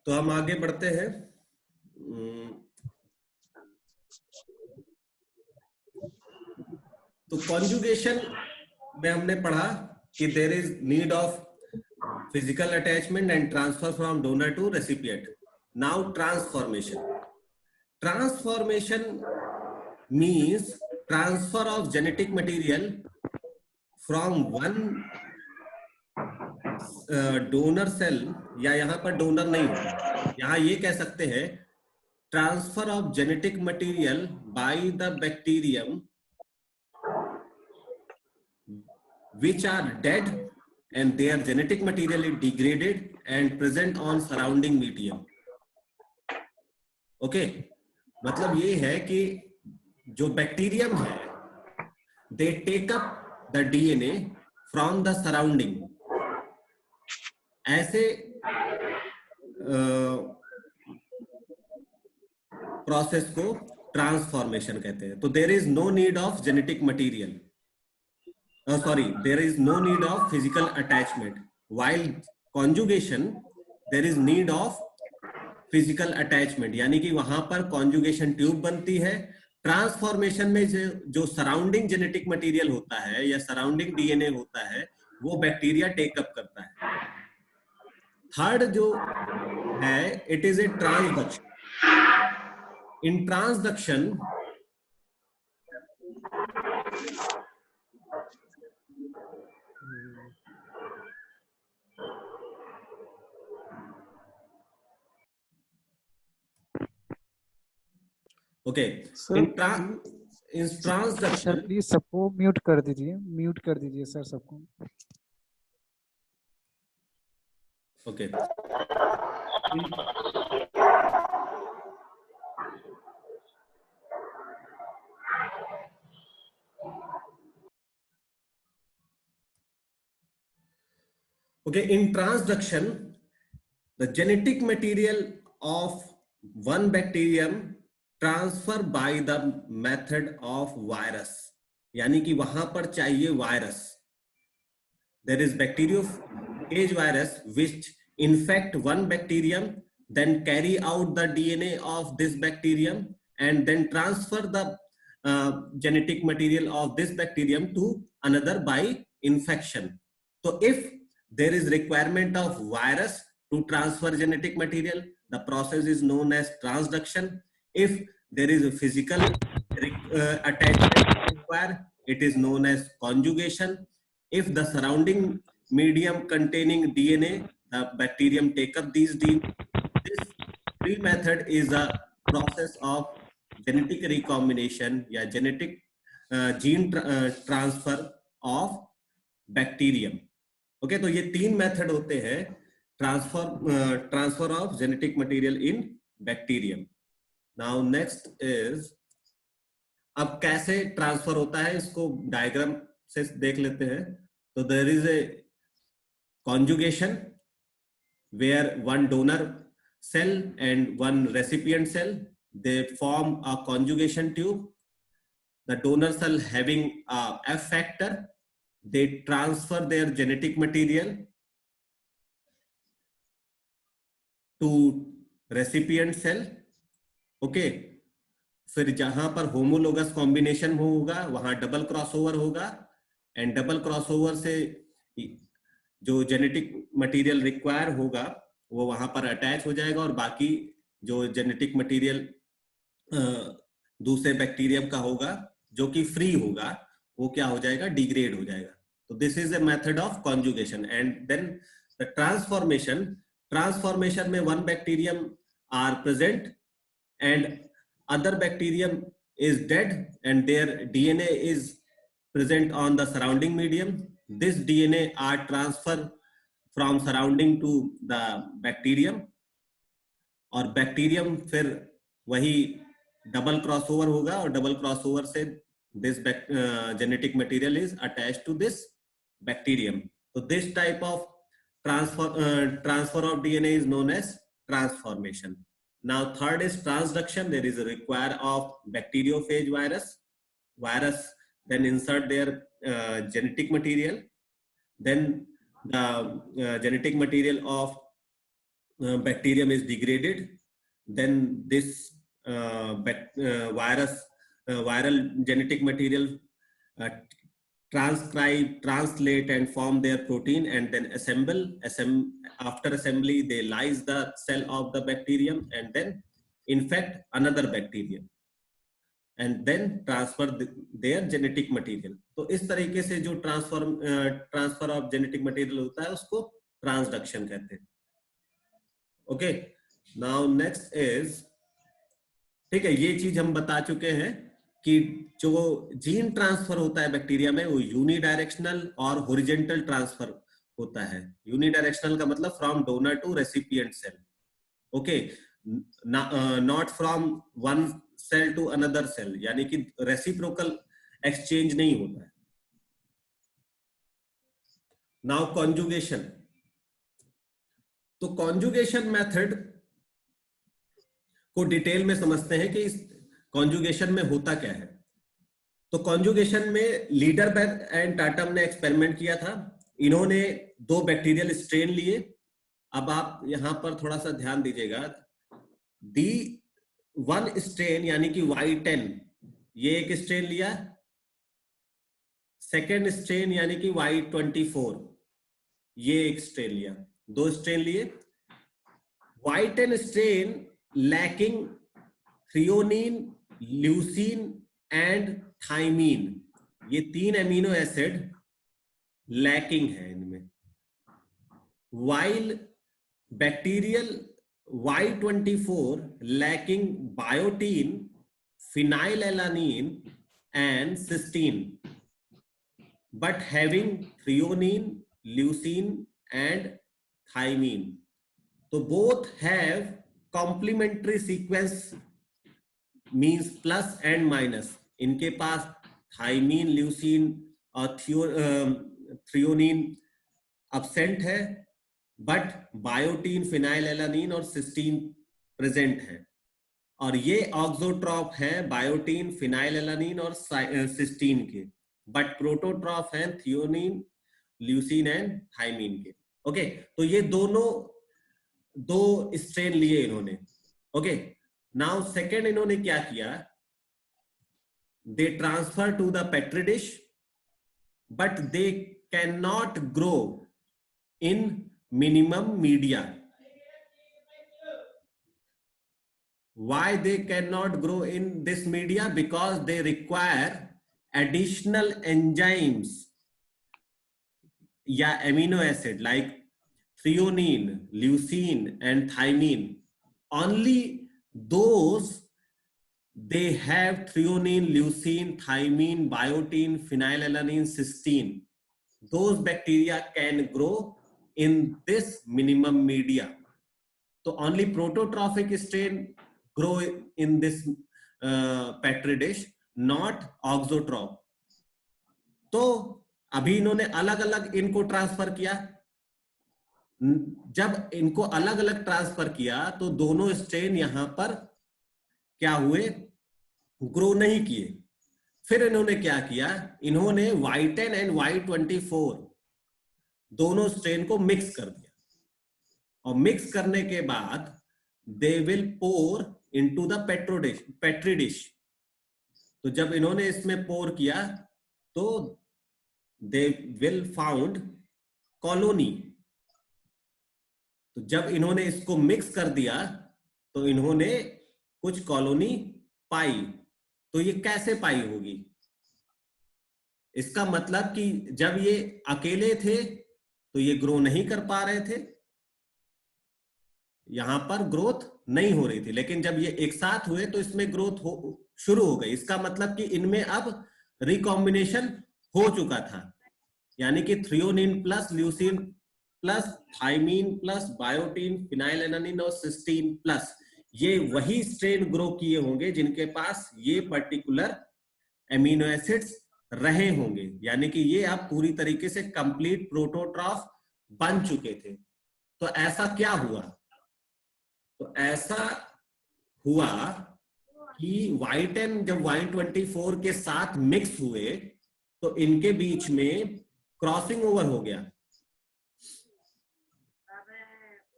तो हम आगे बढ़ते हैं। तो कॉन्जुगेशन में हमने पढ़ा कि there is need of physical attachment and transfer from donor to recipient. Now transformation means transfer of genetic material from one donor cell, या यहां पर डोनर नहीं होगा, यहां ये कह सकते हैं transfer of genetic material by the bacterium which are dead and their genetic material is degraded and present on surrounding medium. Okay, मतलब ये है कि जो बैक्टीरियम है they take up the DNA from the surrounding. ऐसे process को transformation कहते हैं। तो there is no need of genetic material, there is no need of physical attachment, while conjugation there is need of physical attachment, यानी कि वहां पर conjugation tube बनती है। ट्रांसफॉर्मेशन में जो सराउंडिंग जेनेटिक मटेरियल होता है या सराउंडिंग डीएनए होता है वो बैक्टीरिया टेकअप करता है। थर्ड जो है it is a transduction. In transduction okay, in transduction sir please सबको म्यूट कर दीजिए सर सबको। Okay, okay, in transduction the genetic material of one bacterium transfer by the method of virus, यानी कि वहां पर चाहिए virus. there is bacteriophage virus which infect one bacterium, then carry out the DNA of this bacterium and then transfer the genetic material of this bacterium to another by infection. So if there is requirement of virus to transfer genetic material, the process is known as transduction. If there is a physical attachment required, it is known as conjugation. If the surrounding medium containing DNA, the bacterium take up these DNA. This three method is a process of genetic recombination या genetic gene transfer of bacterium. Okay, तो ये तीन method होते हैं transfer of genetic material in bacterium. Now next is, अब कैसे transfer होता है इसको डायग्राम से देख लेते हैं। तो there is a conjugation where one donor cell and one recipient cell they form a conjugation tube. The donor cell having a F factor, they transfer their genetic material to recipient cell. Okay, फिर जहां पर homologous combination होगा वहां double crossover होगा and double crossover से जो genetic material require होगा वो वहां पर अटैच हो जाएगा और बाकी जो जेनेटिक मटेरियल दूसरे बैक्टीरियम का होगा जो कि फ्री होगा वो क्या हो जाएगा, डिग्रेड हो जाएगा। तो this is a method of conjugation. And then the transformation में one bacterium are present and other bacterium is dead and their DNA is present on the surrounding medium. This DNA are transfer from surrounding to the bacterium और bacterium फिर वही double crossover होगा और double crossover से this genetic material is attached to this bacterium. So this type of transfer of DNA is known as transformation. Now third is transduction. There is a require of bacteriophage virus then insert their genetic material, then the genetic material of bacterium is degraded, then this viral genetic material transcribe, translate and form their protein and then assemble. After assembly, they lyse the cell of the bacterium and then infect another bacterium and then transfer their genetic material. तो इस तरीके से जो transfer of genetic material होता है उसको transduction कहते हैं. ओके, नाउ नेक्स्ट इज, ठीक है, ये चीज हम बता चुके हैं कि जो जीन ट्रांसफर होता है बैक्टीरिया में वो यूनिडायरेक्शनल और हॉरिजॉन्टल ट्रांसफर होता है. यूनिडायरेक्शनल का मतलब from donor to recipient cell. Okay, not from one cell to another cell, यानी कि रेसिप्रोकल एक्सचेंज नहीं होता है. Now conjugation. तो कॉन्जुगेशन मेथड को डिटेल में समझते हैं कि इस कॉन्जुगेशन में होता क्या है. तो कॉन्जुगेशन में लीडरबर्ग एंड टाटम ने एक्सपेरिमेंट किया था. इन्होंने 2 बैक्टीरियल स्ट्रेन लिए. अब आप यहां पर थोड़ा सा ध्यान दीजिएगा. दी 1 स्ट्रेन यानी कि Y10, ये एक स्ट्रेन लिया. सेकेंड स्ट्रेन यानी कि Y24, ये एक स्ट्रेन लिया. 2 स्ट्रेन लिए. Y10 strain lacking threonine, leucine and thymine, ये 3 एमिनो एसिड लैकिंग है इनमें. While bacterial Y24 lacking biotin, phenylalanine and cysteine, but having threonine, leucine and thymine. So both have complementary sequence, means plus and minus. इनके पास thymine, leucine और threonine absent है, but biotin, phenylalanine और cysteine present है. और ये ऑक्सोट्रॉप हैं biotin, phenylalanine और cysteine के, बट प्रोटोट्रॉप हैं थियोनिन, ल्यूसीन एंड थाइमीन के. ओके, तो ये दोनों 2 स्ट्रेन लिए इन्होंने. ओके, नाउ सेकेंड इन्होंने क्या किया, they transfer to the petri dish, but they can not grow in minimum media. Why they cannot grow in this media? Because they require additional enzymes या amino acid like threonine, leucine and thymine. Only those they have threonine, leucine, thymine, biotin, phenylalanine, cysteine. Those bacteria can grow in this minimum media. So only prototrophic strain grow in this petri dish, not auxotroph. तो अभी इन्होंने अलग अलग इनको transfer किया. जब इनको अलग अलग ट्रांसफर किया तो दोनों स्ट्रेन यहां पर क्या हुए, ग्रो नहीं किए. फिर इन्होंने क्या किया, इन्होंने Y10 एंड Y24 दोनों स्ट्रेन को मिक्स कर दिया. और मिक्स करने के बाद they will pour into the petri dish. तो जब इन्होंने इसमें पोर किया तो दे विल फाउंड कॉलोनी. तो जब इन्होंने इसको मिक्स कर दिया तो इन्होंने कुछ कॉलोनी पाई. तो ये कैसे पाई होगी, इसका मतलब कि जब ये अकेले थे तो ये ग्रो नहीं कर पा रहे थे, यहां पर ग्रोथ नहीं हो रही थी. लेकिन जब ये एक साथ हुए तो इसमें ग्रोथ शुरू हो गई. इसका मतलब कि इनमें अब रिकॉम्बिनेशन हो चुका था. यानी कि threonine plus leucine plus thymine plus biotin, phenylalanine और सिस्टीन प्लस, ये वही स्ट्रेन ग्रो किए होंगे जिनके पास ये पर्टिकुलर एमिनो एसिड्स रहे होंगे. यानी कि ये अब पूरी तरीके से कंप्लीट प्रोटोट्रॉफ बन चुके थे. तो ऐसा क्या हुआ, तो ऐसा हुआ कि Y10 जब Y24 के साथ मिक्स हुए तो इनके बीच में क्रॉसिंग ओवर हो गया.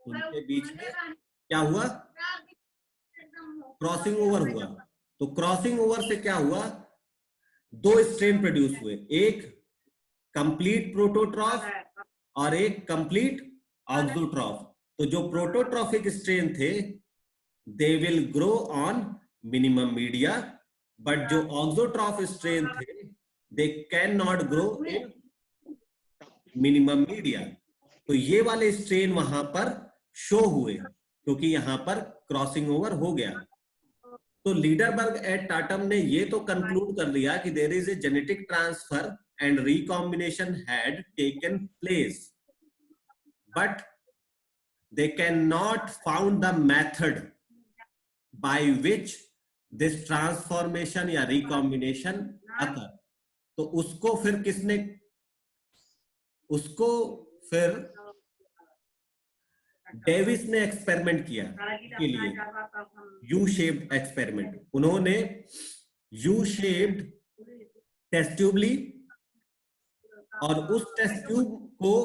उनके बीच में क्या हुआ, क्रॉसिंग ओवर हुआ। तो क्रॉसिंग ओवर से क्या हुआ, दो स्ट्रेन प्रोड्यूस हुए, एक कंप्लीट प्रोटोट्रॉफ और एक कंप्लीट ऑक्सोट्रॉफ। तो जो प्रोटोट्रॉफिक स्ट्रेन थे they will grow on minimum media, but जो ऑक्सोट्रॉफ स्ट्रेन थे दे can not grow in minimum media. तो ये वाले स्ट्रेन वहां पर शो हुए क्योंकि यहां पर क्रॉसिंग ओवर हो गया। तो लीडरबर्ग एट टाटम ने ये तो कंक्लूड कर लिया कि there is a genetic transfer and recombination had taken place, but they cannot found the method by which this transformation या recombination occur। तो उसको फिर किसने, उसको फिर डेविस ने एक्सपेरिमेंट किया के लिए, यू शेप्ड एक्सपेरिमेंट। उन्होंने यू शेप्ड टेस्ट ट्यूब ली और उस टेस्ट ट्यूब को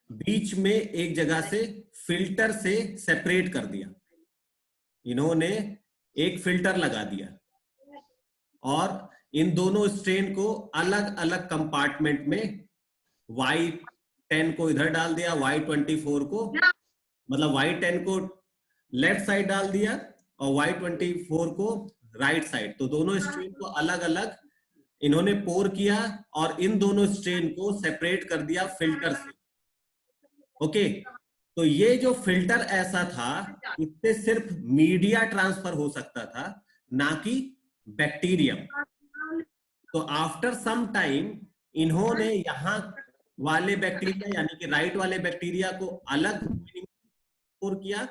बीच में एक जगह से फिल्टर से सेपरेट कर दिया। इन्होंने एक फिल्टर लगा दिया और इन दोनों स्ट्रेन को अलग अलग कंपार्टमेंट में Y10 को इधर डाल दिया, Y24 को, मतलब Y10 को लेफ्ट साइड डाल दिया और Y24 को राइट साइड। तो दोनों स्ट्रेन को अलग अलग इन्होंने पोर किया और इन दोनों स्ट्रेन को सेपरेट कर दिया फिल्टर से। ओके, तो ये जो फिल्टर ऐसा था इससे सिर्फ मीडिया ट्रांसफर हो सकता था, ना कि बैक्टीरियम। तो आफ्टर सम टाइम इन्होंने यहां वाले बैक्टीरिया यानी कि राइट वाले बैक्टीरिया को अलग पोर किया,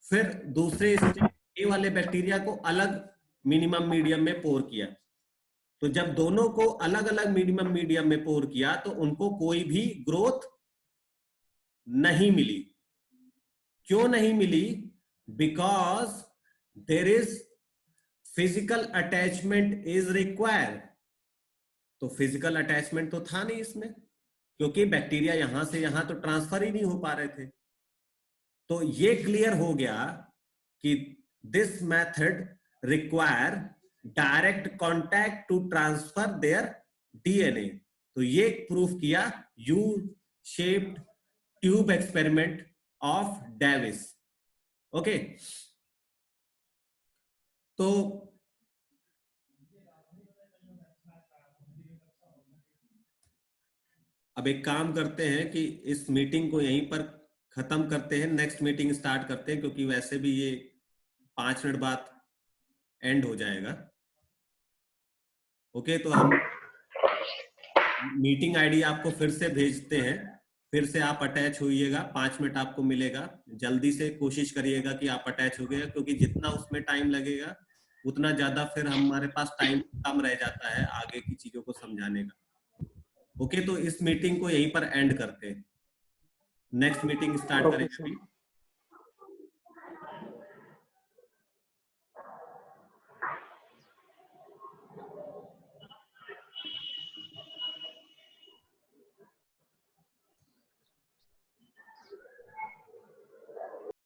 फिर दूसरे ए वाले बैक्टीरिया को अलग मिनिमम मीडियम में पोर किया। तो जब दोनों को अलग अलग मिनिमम मीडियम में पोर किया तो उनको कोई भी ग्रोथ नहीं मिली। क्यों नहीं मिली? Because there is physical attachment is required. तो फिजिकल अटैचमेंट तो था नहीं इसमें, क्योंकि बैक्टीरिया यहां से यहां तो ट्रांसफर ही नहीं हो पा रहे थे। तो ये क्लियर हो गया कि this method require direct contact to transfer their DNA. तो ये प्रूफ किया U shaped tube experiment of Davis. Okay, तो अब एक काम करते हैं कि इस मीटिंग को यहीं पर खत्म करते हैं, नेक्स्ट मीटिंग स्टार्ट करते हैं, क्योंकि वैसे भी ये 5 मिनट बाद एंड हो जाएगा। ओके, तो हम मीटिंग आईडी आपको फिर से भेजते हैं, फिर से आप अटैच होइएगा। 5 मिनट आपको मिलेगा, जल्दी से कोशिश करिएगा कि आप अटैच हो गए, क्योंकि जितना उसमें टाइम लगेगा उतना ज्यादा फिर हमारे पास टाइम कम रह जाता है आगे की चीजों को समझाने का। ओके, तो इस मीटिंग को यहीं पर एंड करते हैं, नेक्स्ट मीटिंग स्टार्ट करेंगे।